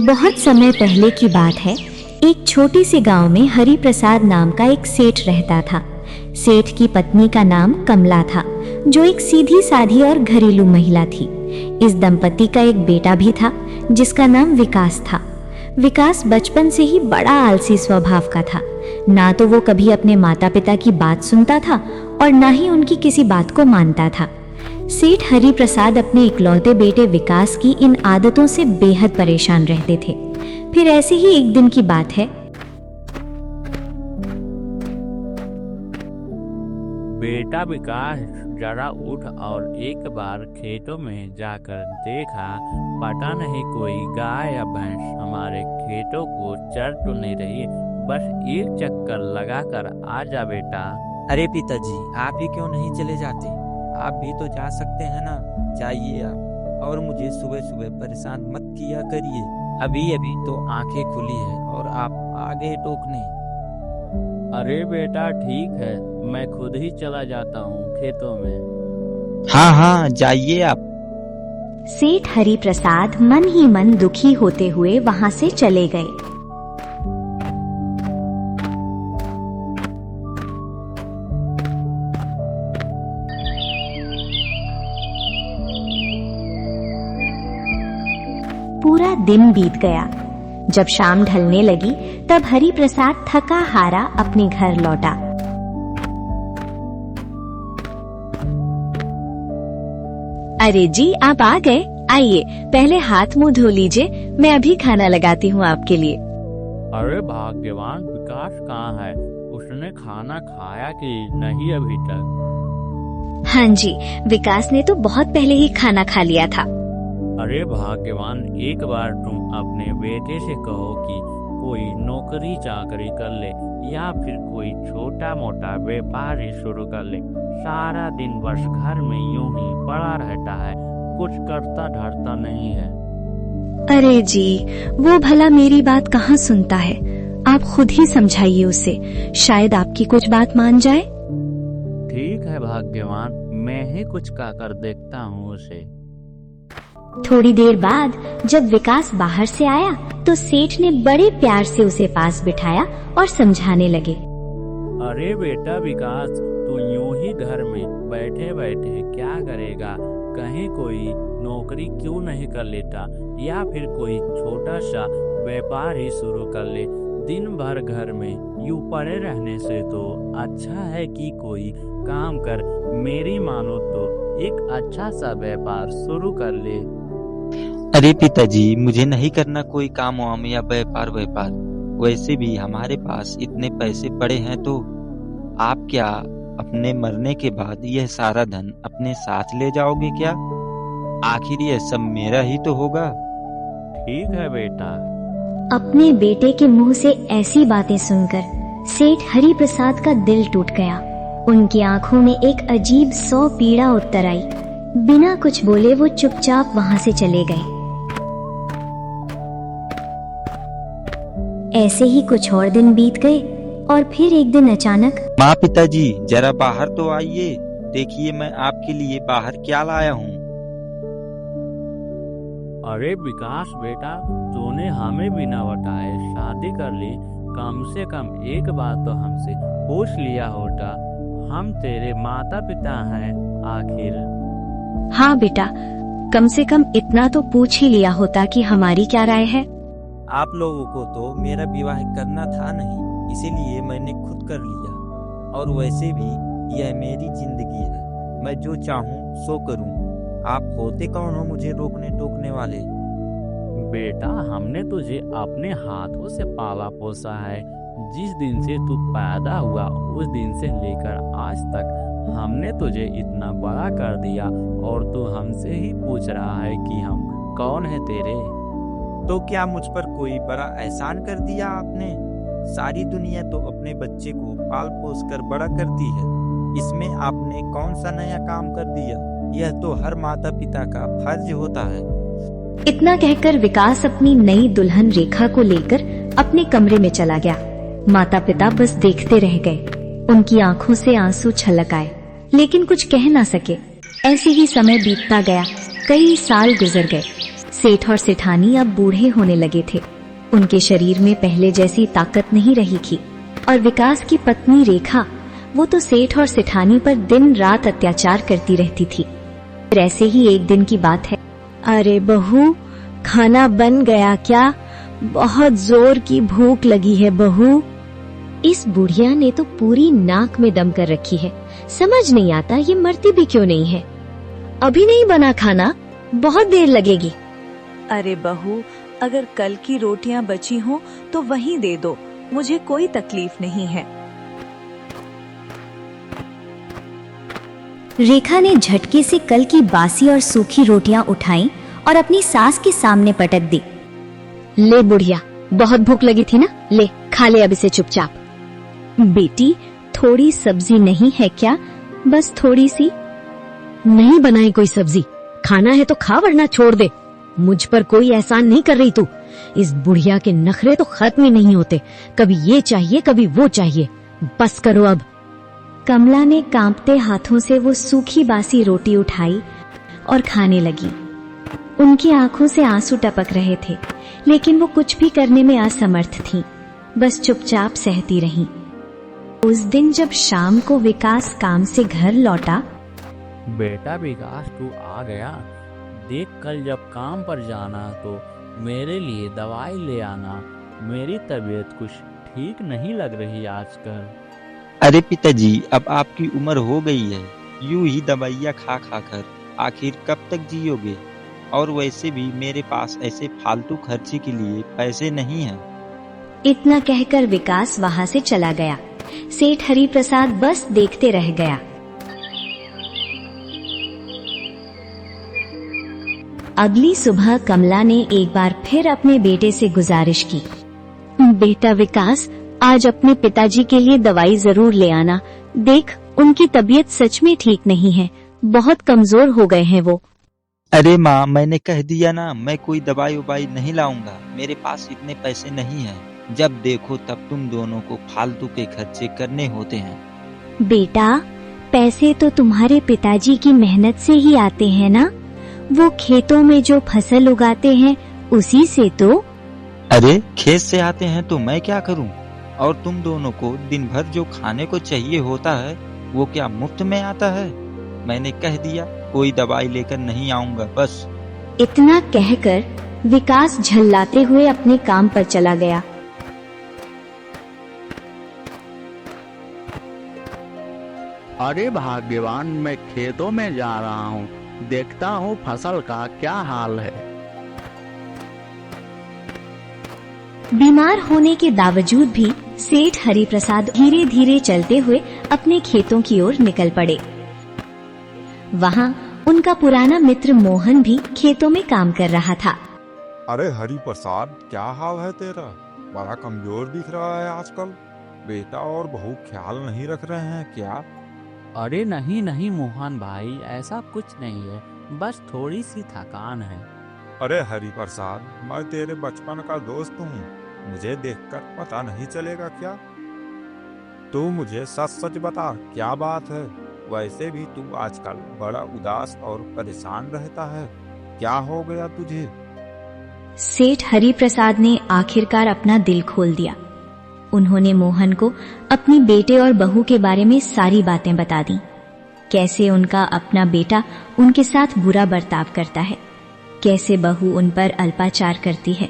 बहुत समय पहले की बात है। एक छोटी सी गांव में हरि प्रसाद नाम का एक सेठ रहता था। सेठ की पत्नी का नाम कमला था, जो एक सीधी साधी और घरेलू महिला थी। इस दंपति का एक बेटा भी था, जिसका नाम विकास था। विकास बचपन से ही बड़ा आलसी स्वभाव का था। ना तो वो कभी अपने माता पिता की बात सुनता था और ना ही उनकी किसी बात को मानता था। सेठ हरि प्रसाद अपने इकलौते बेटे विकास की इन आदतों से बेहद परेशान रहते थे। फिर ऐसे ही एक दिन की बात है। बेटा विकास, जरा उठ और एक बार खेतों में जाकर देखा, पता नहीं कोई गाय या भैंस हमारे खेतों को चर तो नहीं रही। बस एक चक्कर लगाकर आ जा बेटा। अरे पिताजी, आप ही क्यों नहीं चले जाते? आप भी तो जा सकते हैं ना, जाइए आप। और मुझे सुबह सुबह परेशान मत किया करिए। अभी अभी तो आंखें खुली है और आप आ गए टोकने। अरे बेटा ठीक है, मैं खुद ही चला जाता हूँ खेतों में। हाँ हाँ, जाइए आप। सेठ हरि प्रसाद मन ही मन दुखी होते हुए वहां से चले गए। पूरा दिन बीत गया। जब शाम ढलने लगी, तब हरि प्रसाद थका हारा अपने घर लौटा। अरे जी, आप आ गए। आइए, पहले हाथ मुंह धो लीजिए, मैं अभी खाना लगाती हूँ आपके लिए। अरे भाग्यवान, विकास कहाँ है? उसने खाना खाया कि नहीं अभी तक? हाँ जी, विकास ने तो बहुत पहले ही खाना खा लिया था। अरे भाग्यवान, एक बार तुम अपने बेटे से कहो कि कोई नौकरी चाकरी कर ले या फिर कोई छोटा मोटा व्यापार ही शुरू कर ले। सारा दिन बस घर में यूं ही पड़ा रहता है, कुछ करता धरता नहीं है। अरे जी, वो भला मेरी बात कहाँ सुनता है। आप खुद ही समझाइए उसे, शायद आपकी कुछ बात मान जाए। ठीक है भाग्यवान, मैं ही कुछ कर देखता हूँ उसे। थोड़ी देर बाद जब विकास बाहर से आया, तो सेठ ने बड़े प्यार से उसे पास बिठाया और समझाने लगे। अरे बेटा विकास, तू यूं ही घर में बैठे बैठे क्या करेगा? कहीं कोई नौकरी क्यों नहीं कर लेता या फिर कोई छोटा सा व्यापार ही शुरू कर ले। दिन भर घर में यूं पड़े रहने से तो अच्छा है कि कोई काम कर। मेरी मानो तो एक अच्छा सा व्यापार शुरू कर ले। अरे पिताजी, मुझे नहीं करना कोई काम वाम या व्यापार। वैसे भी हमारे पास इतने पैसे पड़े हैं, तो आप क्या अपने मरने के बाद यह सारा धन अपने साथ ले जाओगे क्या? आखिर यह सब मेरा ही तो होगा। ठीक है बेटा। अपने बेटे के मुंह से ऐसी बातें सुनकर सेठ हरि प्रसाद का दिल टूट गया। उनकी आंखों में एक अजीब सौ पीड़ा उतर आई। बिना कुछ बोले वो चुपचाप वहां से चले गए। ऐसे ही कुछ और दिन बीत गए और फिर एक दिन अचानक, माँ, पिताजी जरा बाहर तो आइए। देखिए मैं आपके लिए बाहर क्या लाया हूँ। अरे विकास बेटा, तूने हमें बिना बताए शादी कर ली। कम से कम एक बात तो हमसे पूछ लिया होता। हम तेरे माता पिता हैं आखिर। हाँ बेटा, कम से कम इतना तो पूछ ही लिया होता कि हमारी क्या राय है। आप लोगों को तो मेरा विवाह करना था नहीं, इसीलिए मैंने खुद कर लिया। और वैसे भी यह मेरी जिंदगी है, मैं जो चाहूँ सो करूँ। आप होते कौन हो मुझे रोकने टोकने वाले? बेटा, हमने तुझे अपने हाथों से पाला पोसा है। जिस दिन से तू पैदा हुआ उस दिन से लेकर आज तक हमने तुझे इतना बड़ा कर दिया, और तू हमसे ही पूछ रहा है कि हम कौन है तेरे? तो क्या मुझ पर कोई बड़ा एहसान कर दिया आपने? सारी दुनिया तो अपने बच्चे को पाल पोस कर बड़ा करती है, इसमें आपने कौन सा नया काम कर दिया? यह तो हर माता पिता का फर्ज होता है। इतना कहकर विकास अपनी नई दुल्हन रेखा को लेकर अपने कमरे में चला गया। माता पिता बस देखते रह गए। उनकी आंखों से आंसू छलक आए, लेकिन कुछ कह ना सके। ऐसे ही समय बीतता गया, कई साल गुजर गए। सेठ और सेठानी अब बूढ़े होने लगे थे। उनके शरीर में पहले जैसी ताकत नहीं रही थी और विकास की पत्नी रेखा, वो तो सेठ और सेठानी पर दिन रात अत्याचार करती रहती थी। फिर ऐसे ही एक दिन की बात है। अरे बहू, खाना बन गया क्या? बहुत जोर की भूख लगी है बहू। इस बुढ़िया ने तो पूरी नाक में दम कर रखी है, समझ नहीं आता ये मरती भी क्यों नहीं है। अभी नहीं बना खाना, बहुत देर लगेगी। अरे बहू, अगर कल की रोटियां बची हो तो वहीं दे दो, मुझे कोई तकलीफ नहीं है। रेखा ने झटके से कल की बासी और सूखी रोटियां उठाई और अपनी सास के सामने पटक दी। ले बुढ़िया, बहुत भूख लगी थी ना, ले खा ले अब इसे चुपचाप। बेटी, थोड़ी सब्जी नहीं है क्या? बस थोड़ी सी। नहीं बनाई कोई सब्जी, खाना है तो खा वरना छोड़ दे। मुझ पर कोई एहसान नहीं कर रही तू। इस बुढ़िया के नखरे तो खत्म ही नहीं होते, कभी ये चाहिए कभी वो चाहिए। बस करो अब। कमला ने कांपते हाथों से वो सूखी बासी रोटी उठाई और खाने लगी। उनकी आंखों से आंसू टपक रहे थे, लेकिन वो कुछ भी करने में असमर्थ थीं, बस चुपचाप सहती रहीं। उस दिन जब शाम को विकास काम से घर लौटा। बेटा विकास, तू आ गया। देख, कल जब काम पर जाना तो मेरे लिए दवाई ले आना। मेरी तबीयत कुछ ठीक नहीं लग रही आजकल। अरे पिताजी, अब आपकी उम्र हो गई है, यूं ही दवाइयाँ खा खा कर आखिर कब तक जियोगे? और वैसे भी मेरे पास ऐसे फालतू खर्चे के लिए पैसे नहीं हैं। इतना कहकर विकास वहां से चला गया। सेठ हरि प्रसाद बस देखते रह गया। अगली सुबह कमला ने एक बार फिर अपने बेटे से गुजारिश की। बेटा विकास, आज अपने पिताजी के लिए दवाई जरूर ले आना। देख, उनकी तबीयत सच में ठीक नहीं है, बहुत कमजोर हो गए हैं वो। अरे माँ, मैंने कह दिया ना, मैं कोई दवाई उबाई नहीं लाऊंगा। मेरे पास इतने पैसे नहीं हैं। जब देखो तब तुम दोनों को फालतू के खर्चे करने होते हैं। बेटा, पैसे तो तुम्हारे पिताजी की मेहनत से ही आते हैं ना। वो खेतों में जो फसल उगाते हैं उसी से तो। अरे खेत से आते हैं तो मैं क्या करूं? और तुम दोनों को दिन भर जो खाने को चाहिए होता है वो क्या मुफ्त में आता है? मैंने कह दिया, कोई दवाई लेकर नहीं आऊंगा बस। इतना कहकर विकास झल्लाते हुए अपने काम पर चला गया। अरे भाग्यवान, मैं खेतों में जा रहा हूँ, देखता हूँ फसल का क्या हाल है। बीमार होने के बावजूद भी सेठ हरि प्रसाद धीरे धीरे चलते हुए अपने खेतों की ओर निकल पड़े। वहाँ उनका पुराना मित्र मोहन भी खेतों में काम कर रहा था। अरे हरि प्रसाद, क्या हाल है तेरा? बड़ा कमजोर दिख रहा है आजकल। बेटा और बहू ख्याल नहीं रख रहे हैं क्या? अरे नहीं नहीं मोहन भाई, ऐसा कुछ नहीं है, बस थोड़ी सी थकान है। अरे हरि प्रसाद, मैं तेरे बचपन का दोस्त हूँ, मुझे देखकर पता नहीं चलेगा क्या? तू मुझे सच सच बता, क्या बात है? वैसे भी तू आजकल बड़ा उदास और परेशान रहता है, क्या हो गया तुझे? सेठ हरि प्रसाद ने आखिरकार अपना दिल खोल दिया। उन्होंने मोहन को अपनी बेटे और बहू के बारे में सारी बातें बता दी। कैसे उनका अपना बेटा उनके साथ बुरा बर्ताव करता है, कैसे बहू उन पर अल्पाचार करती है।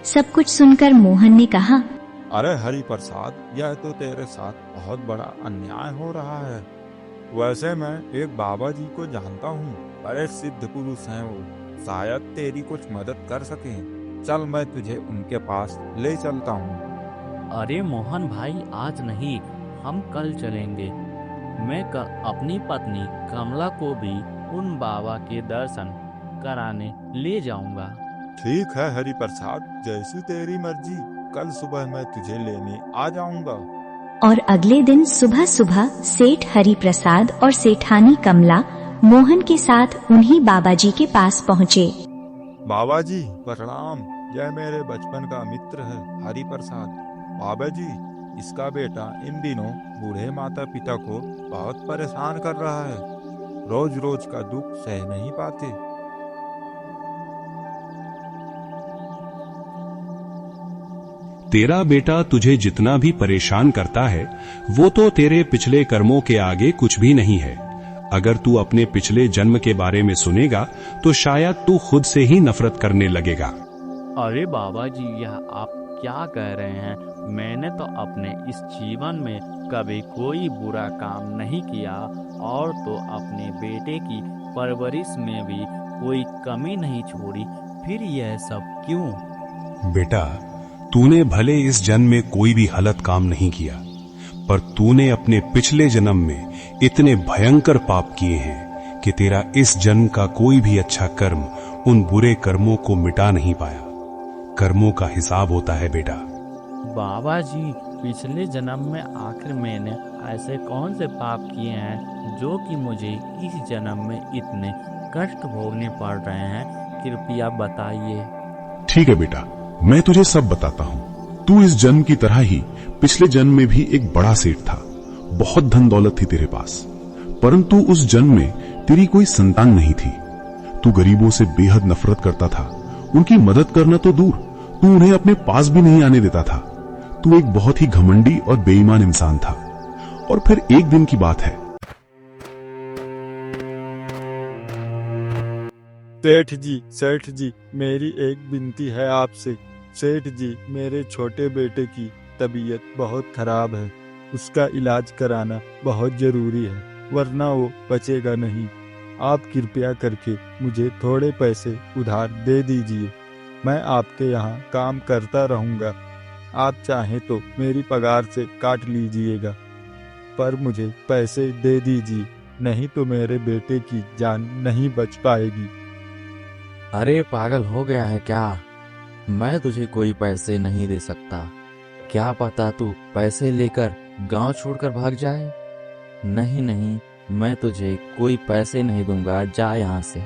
सब कुछ सुनकर मोहन ने कहा, अरे हरि प्रसाद, यह तो तेरे साथ बहुत बड़ा अन्याय हो रहा है। वैसे मैं एक बाबा जी को जानता हूँ, बड़े सिद्ध पुरुष हैं वो, शायद तेरी कुछ मदद कर सकें। चल, मैं तुझे उनके पास ले चलता हूँ। अरे मोहन भाई, आज नहीं, हम कल चलेंगे। मैं अपनी पत्नी कमला को भी उन बाबा के दर्शन कराने ले जाऊंगा। ठीक है हरि प्रसाद, जैसी तेरी मर्जी। कल सुबह मैं तुझे लेने आ जाऊंगा। और अगले दिन सुबह सुबह सेठ हरि प्रसाद और सेठानी कमला मोहन के साथ उन्हीं बाबा जी के पास पहुँचे। बाबा जी प्रणाम, यह मेरे बचपन का मित्र है हरि प्रसाद। बाबा जी, इसका बेटा इन दिनों बूढ़े माता पिता को बहुत परेशान कर रहा है, रोज रोज का दुख सह नहीं पाते। तेरा बेटा तुझे जितना भी परेशान करता है वो तो तेरे पिछले कर्मों के आगे कुछ भी नहीं है। अगर तू अपने पिछले जन्म के बारे में सुनेगा तो शायद तू खुद से ही नफरत करने लगेगा। अरे बाबा जी, यह आप क्या कह रहे हैं? मैंने तो अपने इस जीवन में कभी कोई बुरा काम नहीं किया और तो अपने बेटे की परवरिश में भी कोई कमी नहीं छोड़ी, फिर यह सब क्यों? बेटा, तूने भले इस जन्म में कोई भी गलत काम नहीं किया, पर तूने अपने पिछले जन्म में इतने भयंकर पाप किए हैं कि तेरा इस जन्म का कोई भी अच्छा कर्म उन बुरे कर्मों को मिटा नहीं पाया। कर्मों का हिसाब होता है बेटा। बाबा जी, पिछले जन्म में आखिर मैंने ऐसे कौन से पाप किए हैं जो कि मुझे इस जन्म में इतने कष्ट भोगने पड़ रहे हैं? कृपया बताइए। ठीक है बेटा, मैं तुझे सब बताता हूँ। तू इस जन्म की तरह ही पिछले जन्म में भी एक बड़ा सेठ था। बहुत धन दौलत थी तेरे पास, परंतु उस जन्म में तेरी कोई संतान नहीं थी। तू गरीबों से बेहद नफरत करता था। उनकी मदद करना तो दूर, तू उन्हें अपने पास भी नहीं आने देता था। तू एक बहुत ही घमंडी और बेईमान इंसान था। और फिर एक दिन की बात है। सेठ जी, मेरी एक विनती है आपसे। सेठ जी, मेरे छोटे बेटे की तबीयत बहुत खराब है। उसका इलाज कराना बहुत जरूरी है, वरना वो बचेगा नहीं। आप कृपया करके मुझे थोड़े पैसे उधार दे दीजिए। मैं आपके यहाँ काम करता रहूँगा। आप चाहें तो मेरी पगार से काट लीजिएगा, पर मुझे पैसे दे दीजिए, नहीं तो मेरे बेटे की जान नहीं बच पाएगी। अरे पागल हो गया है क्या? मैं तुझे कोई पैसे नहीं दे सकता। क्या पता तू पैसे लेकर गांव छोड़कर भाग जाए। नहीं नहीं, मैं तुझे कोई पैसे नहीं दूंगा, जा यहाँ से।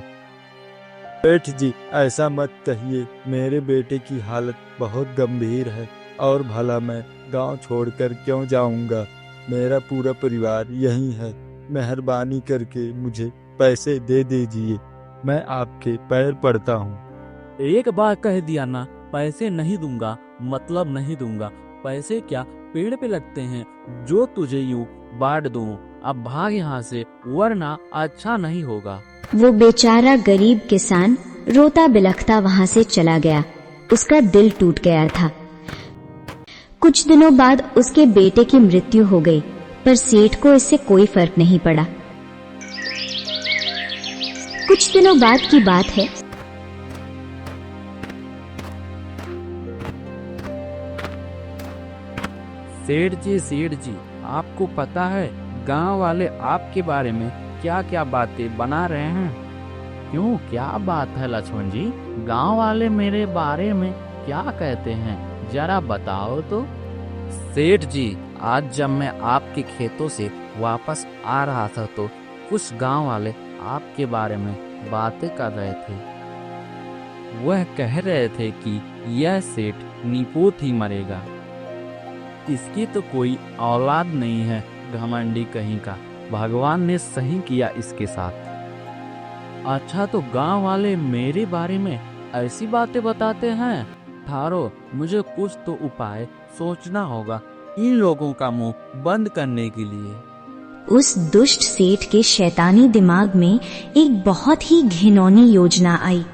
सेठ जी, ऐसा मत कहिए। मेरे बेटे की हालत बहुत गंभीर है और भला मैं गांव छोड़कर क्यों जाऊंगा? मेरा पूरा परिवार यहीं है। मेहरबानी करके मुझे पैसे दे दीजिए। मैं आपके पैर पड़ता हूँ। एक बार कह दिया ना, पैसे नहीं दूंगा मतलब नहीं दूंगा। पैसे क्या पेड़ पे लगते हैं जो तुझे यूं बांट दूं? अब भाग यहाँ से, वरना अच्छा नहीं होगा। वो बेचारा गरीब किसान रोता बिलखता वहां से चला गया। उसका दिल टूट गया था। कुछ दिनों बाद उसके बेटे की मृत्यु हो गई, पर सेठ को इससे कोई फर्क नहीं पड़ा। कुछ दिनों बाद की बात है। सेठ जी, आपको पता है गांव वाले आपके बारे में क्या क्या बातें बना रहे हैं? क्यों, क्या बात है लक्ष्मण जी? गांव वाले मेरे बारे में क्या कहते हैं, जरा बताओ तो। सेठ जी, आज जब मैं आपके खेतों से वापस आ रहा था तो कुछ गांव वाले आपके बारे में बातें कर रहे थे। वह कह रहे थे कि यह सेठ निपुत ही मरेगा, इसकी तो कोई औलाद नहीं है। घमंडी कहीं का, भगवान ने सही किया इसके साथ। अच्छा, तो गांव वाले मेरे बारे में ऐसी बातें बताते हैं? थारो, मुझे कुछ तो उपाय सोचना होगा इन लोगों का मुंह बंद करने के लिए। उस दुष्ट सेठ के शैतानी दिमाग में एक बहुत ही घिनौनी योजना आई।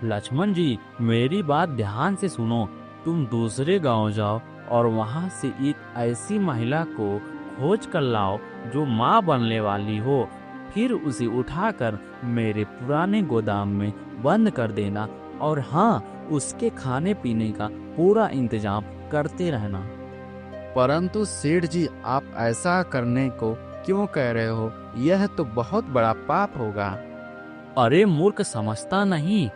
लक्ष्मण जी, मेरी बात ध्यान से सुनो। तुम दूसरे गांव जाओ और वहां से एक ऐसी महिला को खोज कर लाओ जो माँ बनने वाली हो। फिर उसे उठाकर मेरे पुराने गोदाम में बंद कर देना, और हाँ, उसके खाने पीने का पूरा इंतजाम करते रहना। परंतु सेठ जी, आप ऐसा करने को क्यों कह रहे हो? यह तो बहुत बड़ा पाप होगा। अरे मूर्ख, समझता नहीं?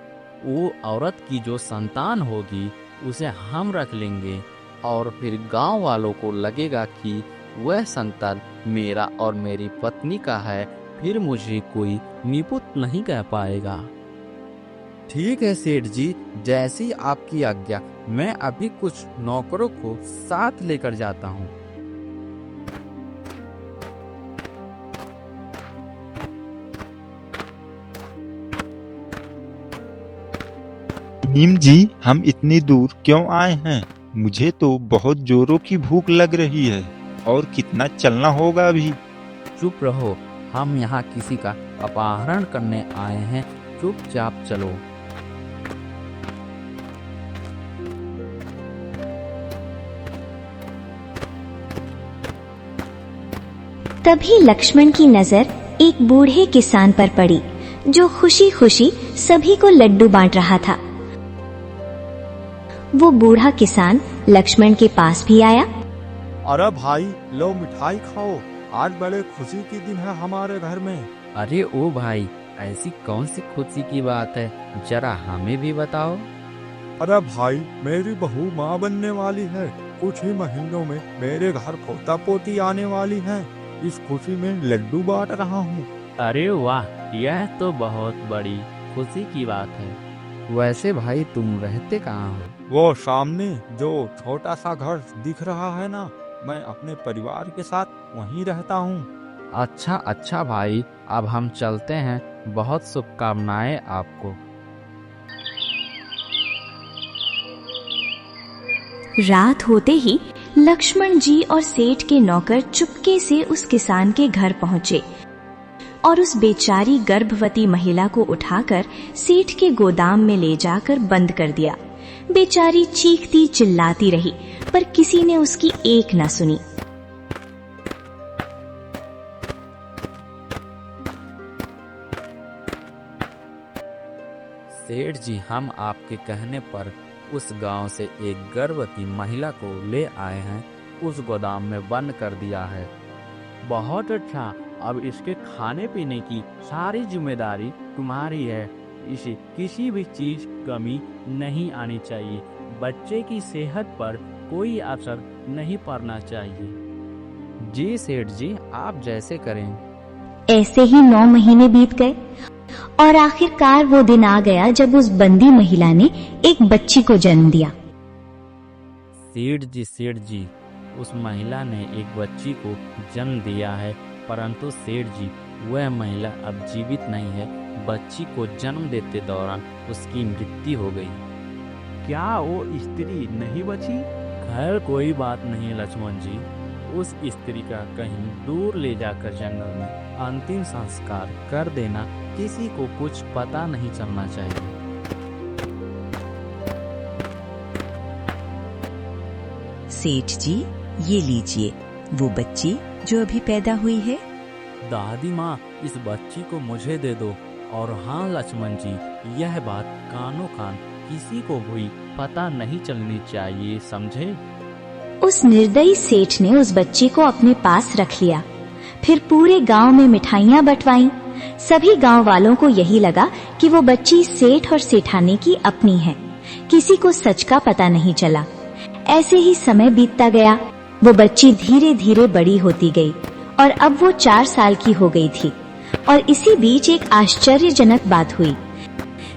वो औरत की जो संतान होगी उसे हम रख लेंगे, और फिर गांव वालों को लगेगा कि वह संतान मेरा और मेरी पत्नी का है। फिर मुझे कोई निपुत नहीं कह पाएगा। ठीक है सेठ जी, जैसी आपकी आज्ञा। मैं अभी कुछ नौकरों को साथ लेकर जाता हूँ। नीम जी, हम इतनी दूर क्यों आए हैं? मुझे तो बहुत जोरों की भूख लग रही है और कितना चलना होगा अभी। चुप रहो, हम यहाँ किसी का अपहरण करने आए हैं, चुपचाप चलो। तभी लक्ष्मण की नजर एक बूढ़े किसान पर पड़ी जो खुशी खुशी सभी को लड्डू बांट रहा था। वो बूढ़ा किसान लक्ष्मण के पास भी आया। अरे भाई, लो मिठाई खाओ, आज बड़े खुशी की दिन है हमारे घर में। अरे ओ भाई, ऐसी कौन सी खुशी की बात है, जरा हमें भी बताओ। अरे भाई, मेरी बहू माँ बनने वाली है। कुछ ही महीनों में मेरे घर पोता पोती आने वाली है। इस खुशी में लड्डू बांट रहा हूँ। अरे वाह, यह तो बहुत बड़ी खुशी की बात है। वैसे भाई तुम रहते कहाँ हो? वो सामने जो छोटा सा घर दिख रहा है ना, मैं अपने परिवार के साथ वहीं रहता हूँ। अच्छा अच्छा भाई, अब हम चलते हैं, बहुत शुभकामनाएं आपको। रात होते ही लक्ष्मण जी और सेठ के नौकर चुपके से उस किसान के घर पहुंचे और उस बेचारी गर्भवती महिला को उठाकर सेठ के गोदाम में ले जाकर बंद कर दिया। बेचारी चीखती चिल्लाती रही, पर किसी ने उसकी एक न सुनी। सेठ जी, हम आपके कहने पर उस गांव से एक गर्भवती महिला को ले आए हैं, उस गोदाम में बंद कर दिया है। बहुत अच्छा, अब इसके खाने पीने की सारी जिम्मेदारी तुम्हारी है। इसे किसी भी चीज कमी नहीं आनी चाहिए। बच्चे की सेहत पर कोई असर नहीं पड़ना चाहिए। जी सेठ जी, आप जैसे करें। ऐसे ही 9 महीने बीत गए और आखिरकार वो दिन आ गया जब उस बंदी महिला ने एक बच्ची को जन्म दिया। सेठ जी, उस महिला ने एक बच्ची को जन्म दिया है, परंतु सेठ जी, वह महिला अब जीवित नहीं है। बच्ची को जन्म देते दौरान उसकी मृत्यु हो गई। क्या वो स्त्री नहीं बची? खैर कोई बात नहीं लक्ष्मण जी, उस स्त्री का कहीं दूर ले जाकर जंगल में अंतिम संस्कार कर देना। किसी को कुछ पता नहीं चलना चाहिए। सेठ जी, ये लीजिए वो बच्ची जो अभी पैदा हुई है। दादी माँ, इस बच्ची को मुझे दे दो। और हाँ लक्ष्मण जी, यह बात कानों कान किसी को भी पता नहीं चलनी चाहिए, समझे? उस निर्दयी सेठ ने उस बच्ची को अपने पास रख लिया। फिर पूरे गांव में मिठाइयां बंटवाईं। सभी गांव वालों को यही लगा कि वो बच्ची सेठ और सेठानी की अपनी है। किसी को सच का पता नहीं चला। ऐसे ही समय बीतता गया। वो बच्ची धीरे धीरे बड़ी होती गई और अब वो 4 साल की हो गई थी। और इसी बीच एक आश्चर्यजनक बात हुई।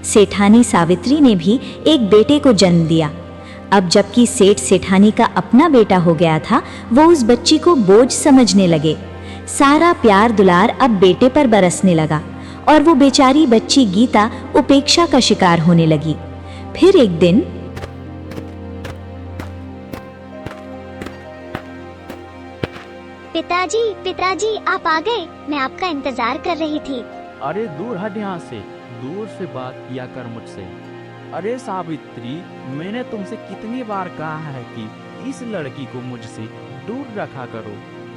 सेठानी सावित्री ने भी एक बेटे को जन्म दिया। अब जबकि सेठ सेठानी का अपना बेटा हो गया था, वो उस बच्ची को बोझ समझने लगे। सारा प्यार दुलार अब बेटे पर बरसने लगा और वो बेचारी बच्ची गीता उपेक्षा का शिकार होने लगी। फिर एक दिन पिताजी आप आ गए। मैं आपका इंतजार कर रही थी। अरे दूर हट यहाँ से, दूर से बात किया कर मुझसे। अरे सावित्री, मैंने तुमसे कितनी बार कहा है कि इस लड़की को मुझसे दूर रखा करो।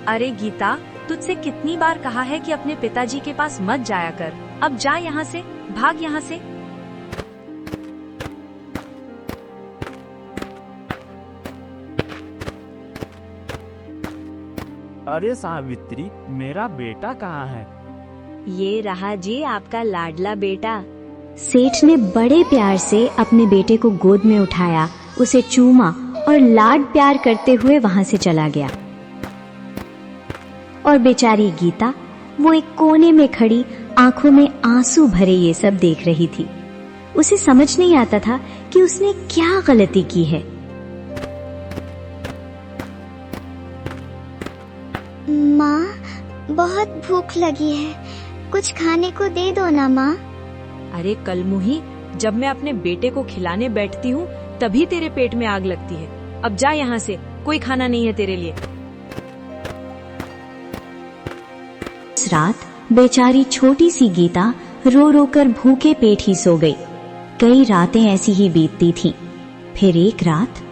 अरे गीता, तुझसे कितनी बार कहा है कि अपने पिताजी के पास मत जाया कर। अब जा यहाँ से, भाग यहाँ से। अरे सावित्री, मेरा बेटा कहाँ है? ये रहा जी आपका लाडला बेटा। सेठ ने बड़े प्यार से अपने बेटे को गोद में उठाया, उसे चूमा और लाड प्यार करते हुए वहां से चला गया। और बेचारी गीता, वो एक कोने में खड़ी आंखों में आंसू भरे ये सब देख रही थी। उसे समझ नहीं आता था कि उसने क्या गलती की है। माँ, बहुत भूख लगी है, कुछ खाने को दे दो ना माँ। अरे कलमुही, जब मैं अपने बेटे को खिलाने बैठती हूँ तभी तेरे पेट में आग लगती है। अब जा यहाँ से, कोई खाना नहीं है तेरे लिए। इस रात बेचारी छोटी सी गीता रो रो कर भूखे पेट ही सो गई। कई रातें ऐसी ही बीतती थीं। फिर एक रात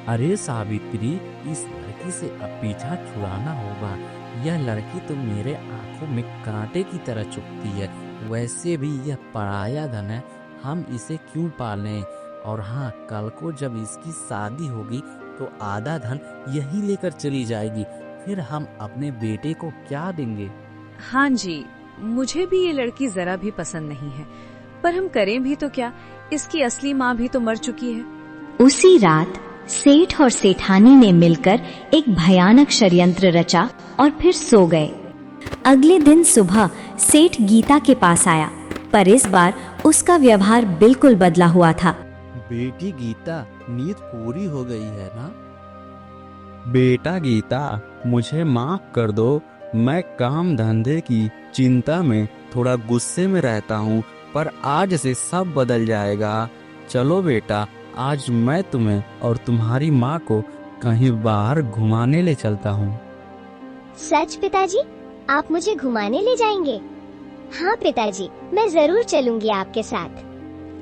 अरे सावित्री, इस लड़की से अब पीछा छुड़ाना होगा। यह लड़की तो मेरे आंखों में कांटे की तरह चुभती है। वैसे भी यह पराया धन है, हम इसे क्यों पालें? और हाँ, कल को जब इसकी शादी होगी तो आधा धन यही लेकर चली जाएगी। फिर हम अपने बेटे को क्या देंगे? हाँ जी, मुझे भी ये लड़की जरा भी पसंद नहीं है, पर हम करें भी तो क्या, इसकी असली माँ भी तो मर चुकी है। उसी रात सेठ और सेठानी ने मिलकर एक भयानक षड्यंत्र रचा और फिर सो गए। अगले दिन सुबह सेठ गीता के पास आया, पर इस बार उसका व्यवहार बिल्कुल बदला हुआ था। बेटी गीता, नींद पूरी हो गई है ना? बेटा गीता, मुझे माफ कर दो। मैं काम धंधे की चिंता में थोड़ा गुस्से में रहता हूँ, पर आज से सब बदल जाएगा। चलो बेटा, आज मैं तुम्हें और तुम्हारी माँ को कहीं बाहर घुमाने ले चलता हूँ। सच पिताजी, आप मुझे घुमाने ले जाएंगे? हाँ पिताजी, मैं जरूर चलूंगी आपके साथ।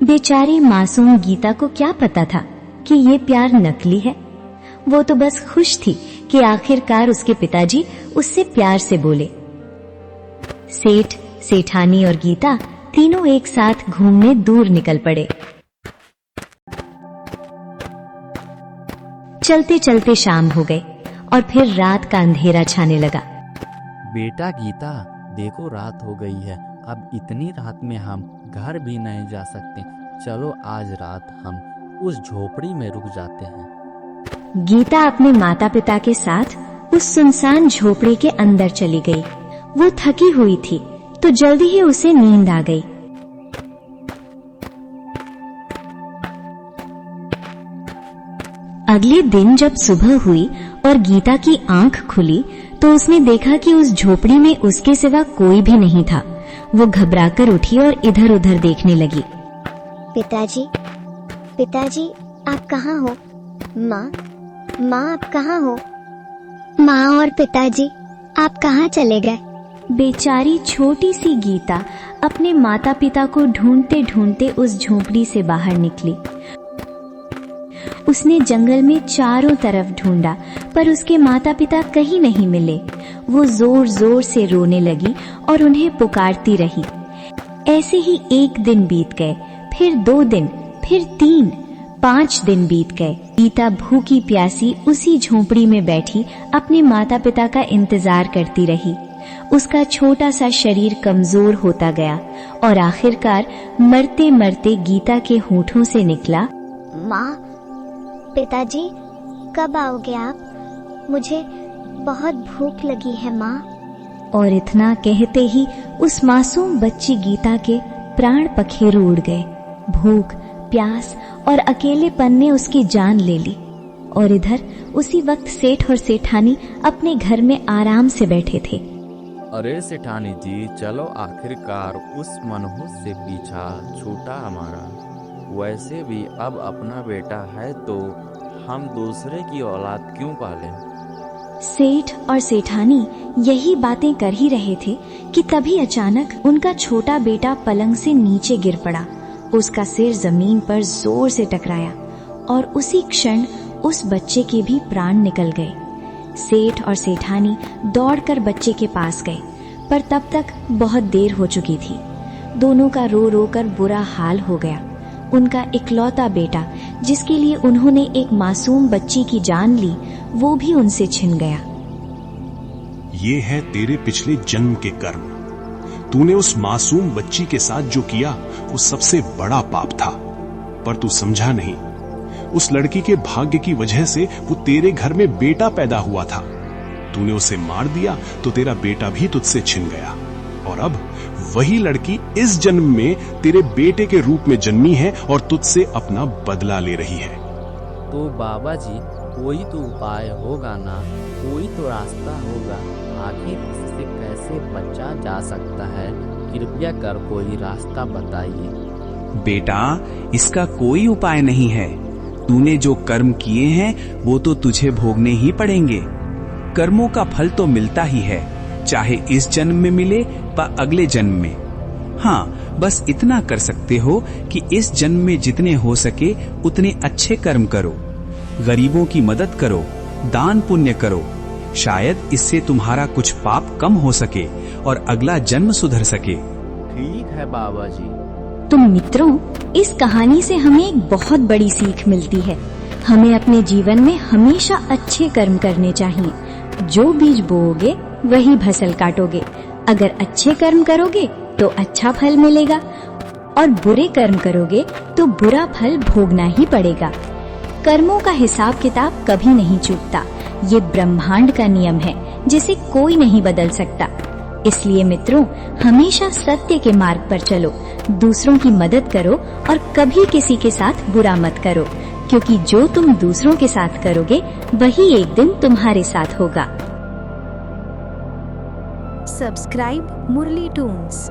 बेचारी मासूम गीता को क्या पता था कि ये प्यार नकली है। वो तो बस खुश थी कि आखिरकार उसके पिताजी उससे प्यार से बोले। सेठ, सेठानी और गीता तीनों एक साथ घूमने दूर निकल पड़े। चलते चलते शाम हो गई और फिर रात का अंधेरा छाने लगा। बेटा गीता, देखो रात हो गई है। अब इतनी रात में हम घर भी नहीं जा सकते। चलो आज रात हम उस झोपड़ी में रुक जाते हैं। गीता अपने माता पिता के साथ उस सुनसान झोपड़ी के अंदर चली गई। वो थकी हुई थी तो जल्दी ही उसे नींद आ गई। अगले दिन जब सुबह हुई और गीता की आंख खुली तो उसने देखा कि उस झोपड़ी में उसके सिवा कोई भी नहीं था। वो घबराकर उठी और इधर उधर देखने लगी। पिताजी, पिताजी, आप कहाँ हो? माँ, माँ, आप कहाँ हो? माँ और पिताजी, आप कहाँ चले गए? बेचारी छोटी सी गीता अपने माता पिता को ढूंढते ढूंढते उस झोपड़ी से बाहर निकली। उसने जंगल में चारों तरफ ढूंढा, पर उसके माता पिता कहीं नहीं मिले। वो जोर जोर से रोने लगी और उन्हें पुकारती रही। ऐसे ही एक दिन बीत गए, फिर 2 दिन, फिर 3, 5 दिन बीत गए। गीता भूखी प्यासी उसी झोपड़ी में बैठी अपने माता पिता का इंतजार करती रही। उसका छोटा सा शरीर कमजोर होता गया और आखिरकार मरते मरते गीता के होठों से निकला, माँ, पिताजी, कब आओगे आप? मुझे बहुत भूख लगी है माँ। और इतना कहते ही उस मासूम बच्ची गीता के प्राण पखेरु उड़ गए। भूख, प्यास और अकेलेपन ने उसकी जान ले ली। और इधर उसी वक्त सेठ और सेठानी अपने घर में आराम से बैठे थे। अरे सेठानी जी, चलो आखिरकार उस मनहूस से पीछा छूटा हमारा। वैसे भी अब अपना बेटा है तो हम दूसरे की औलाद क्यों पालें? सेठ और सेठानी यही बातें कर ही रहे थे कि तभी अचानक उनका छोटा बेटा पलंग से नीचे गिर पड़ा। उसका सिर जमीन पर जोर से टकराया और उसी क्षण उस बच्चे के भी प्राण निकल गए। सेठ और सेठानी दौड़कर बच्चे के पास गए, पर तब तक बहुत देर हो चुकी थी। दोनों का रो रो कर बुरा हाल हो गया। उनका इकलौता बेटा, जिसके लिए उन्होंने एक मासूम बच्ची की जान ली, वो भी उनसे छिन गया। ये है तेरे पिछले जन्म के कर्म। तूने उस मासूम बच्ची के साथ जो किया वो सबसे बड़ा पाप था, पर तू समझा नहीं। उस लड़की के भाग्य की वजह से वो तेरे घर में बेटा पैदा हुआ था। तूने उसे मार दिया तो तेरा बेटा भी तुझसे छिन गया, और अब वही लड़की इस जन्म में तेरे बेटे के रूप में जन्मी है और तुझसे अपना बदला ले रही है। तो बाबा जी, कोई तो उपाय होगा ना? कोई तो रास्ता होगा? आखिर इससे कैसे बचा जा सकता है? कृपया कर कोई रास्ता बताइए। बेटा, इसका कोई उपाय नहीं है। तूने जो कर्म किए हैं वो तो तुझे भोगने ही पड़ेंगे। कर्मों का फल तो मिलता ही है, चाहे इस जन्म में मिले व अगले जन्म में। हाँ, बस इतना कर सकते हो कि इस जन्म में जितने हो सके उतने अच्छे कर्म करो, गरीबों की मदद करो, दान पुण्य करो। शायद इससे तुम्हारा कुछ पाप कम हो सके और अगला जन्म सुधर सके। ठीक है बाबा जी। तो मित्रों, इस कहानी से हमें एक बहुत बड़ी सीख मिलती है। हमें अपने जीवन में हमेशा अच्छे कर्म करने चाहिए। जो बीज बोओगे वही फसल काटोगे। अगर अच्छे कर्म करोगे तो अच्छा फल मिलेगा और बुरे कर्म करोगे तो बुरा फल भोगना ही पड़ेगा। कर्मों का हिसाब किताब कभी नहीं चूकता। ये ब्रह्मांड का नियम है जिसे कोई नहीं बदल सकता। इसलिए मित्रों, हमेशा सत्य के मार्ग पर चलो, दूसरों की मदद करो और कभी किसी के साथ बुरा मत करो, क्योंकि जो तुम दूसरों के साथ करोगे वही एक दिन तुम्हारे साथ होगा। सब्सक्राइब मुरली टून्स।